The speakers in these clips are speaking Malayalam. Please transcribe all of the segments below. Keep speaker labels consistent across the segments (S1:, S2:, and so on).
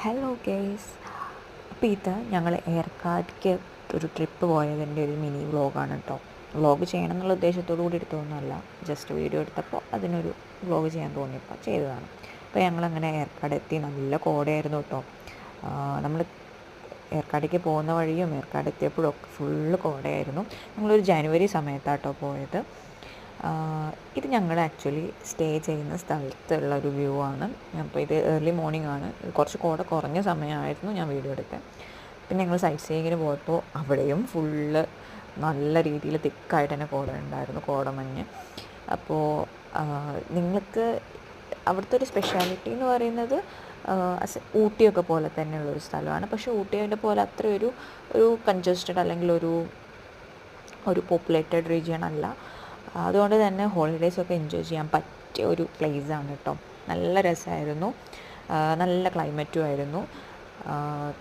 S1: ഹലോ ഗേയ്സ്, അപ്പോൾ ഇത് ഞങ്ങൾ ഏർക്കാടിക്ക് ഒരു ട്രിപ്പ് പോയതിൻ്റെ ഒരു മിനി വ്ളോഗാണ് കേട്ടോ. വ്ളോഗ് ചെയ്യണം എന്നുള്ള ഉദ്ദേശത്തോടു കൂടി എടുത്തതൊന്നുമല്ല, ജസ്റ്റ് വീഡിയോ എടുത്തപ്പോൾ അതിനൊരു വ്ളോഗ് ചെയ്യാൻ തോന്നിയപ്പോൾ ചെയ്തതാണ്. അപ്പോൾ ഞങ്ങളങ്ങനെ ഏർക്കാട് എത്തി. നല്ല കോടയായിരുന്നു കേട്ടോ. നമ്മൾ ഏർക്കാടിക്ക് പോകുന്ന വഴിയും ഏർക്കാട് എത്തിയപ്പോഴും ഒക്കെ ഫുള്ള് കോടയായിരുന്നു. ഞങ്ങളൊരു ജനുവരി സമയത്താട്ടോ പോയത്. ഇത് ഞങ്ങൾ ആക്ച്വലി സ്റ്റേ ചെയ്യുന്ന സ്ഥലത്തുള്ള ഒരു വ്യൂ ആണ്. അപ്പോൾ ഇത് ഏർലി മോർണിംഗ് ആണ്, കുറച്ച് കോട കുറഞ്ഞ സമയമായിരുന്നു ഞാൻ വീഡിയോ എടുത്തത്. പിന്നെ ഞങ്ങൾ സൈറ്റ് സീയിങ്ങിന് പോയപ്പോൾ അവിടെയും ഫുള്ള് നല്ല രീതിയിൽ തിക്കായിട്ട് തന്നെ കോട ഉണ്ടായിരുന്നു, കോടമഞ്ഞ്. അപ്പോൾ നിങ്ങൾക്ക് അവിടുത്തെ ഒരു സ്പെഷ്യാലിറ്റി എന്ന് പറയുന്നത് ഊട്ടിയൊക്കെ പോലെ തന്നെയുള്ളൊരു സ്ഥലമാണ്. പക്ഷേ ഊട്ടിയുടെ പോലെ അത്ര ഒരു കൺജസ്റ്റഡ് അല്ലെങ്കിൽ ഒരു പോപ്പുലേറ്റഡ് റീജിയൺ അല്ല. അതുകൊണ്ട് തന്നെ ഹോളിഡേയ്സൊക്കെ എൻജോയ് ചെയ്യാൻ പറ്റിയ ഒരു പ്ലേസാണ് കേട്ടോ. നല്ല രസമായിരുന്നു, നല്ല ക്ലൈമറ്റും ആയിരുന്നു,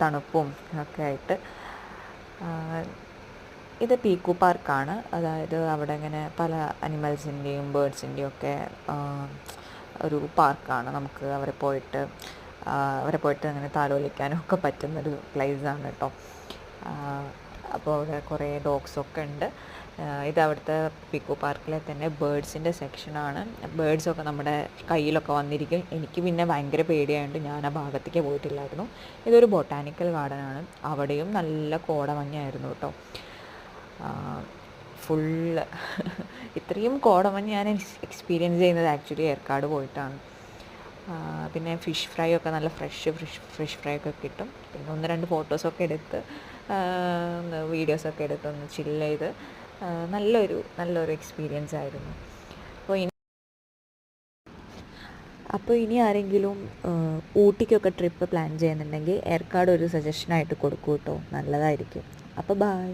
S1: തണുപ്പും ഒക്കെ ആയിട്ട്. ഇത് പീക്കു പാർക്കാണ്. അതായത് അവിടെ ഇങ്ങനെ പല അനിമൽസിൻ്റെയും ബേർഡ്സിൻ്റെയും ഒക്കെ ഒരു പാർക്കാണ്. നമുക്ക് അവരെ പോയിട്ട് അങ്ങനെ താലോലിക്കാനും ഒക്കെ പറ്റുന്നൊരു പ്ലേസാണ് കേട്ടോ. അപ്പോൾ അവിടെ കുറേ ഡോഗ്സൊക്കെ ഉണ്ട്. ഇത് അവിടുത്തെ പീക്കു പാർക്കിലെ തന്നെ ബേർഡ്സിൻ്റെ സെക്ഷനാണ്. ബേർഡ്സൊക്കെ നമ്മുടെ കയ്യിലൊക്കെ വന്നിരിക്കും. എനിക്ക് പിന്നെ ഭയങ്കര പേടിയായതുകൊണ്ട് ഞാൻ ആ ഭാഗത്തേക്ക് പോയിട്ടില്ലായിരുന്നു. ഇതൊരു ബൊട്ടാനിക്കൽ ഗാർഡനാണ്. അവിടെയും നല്ല കോടമഞ്ഞായിരുന്നു കേട്ടോ. ഫുള്ള് ഇത്രയും കോടമഞ്ഞ് ഞാൻ എക്സ്പീരിയൻസ് ചെയ്യുന്നത് ആക്ച്വലി ഏർക്കാട് പോയിട്ടാണ്. പിന്നെ ഫിഷ് ഫ്രൈ ഒക്കെ നല്ല ഫ്രഷ് ഫ്രൈ ഒക്കെ കിട്ടും. പിന്നെ 1-2 ഫോട്ടോസൊക്കെ എടുത്ത് വീഡിയോസൊക്കെ എടുത്ത് ഒന്ന് ചില്ല് ചെയ്ത് നല്ലൊരു എക്സ്പീരിയൻസ് ആയിരുന്നു. അപ്പോൾ ഇനി ആരെങ്കിലും ഊട്ടിക്കൊക്കെ ട്രിപ്പ് പ്ലാൻ ചെയ്യുന്നുണ്ടെങ്കിൽ ഏർക്കാട് ഒരു സജഷനായിട്ട് കൊടുക്കൂ കേട്ടോ, നല്ലതായിരിക്കും. അപ്പോൾ ബൈ.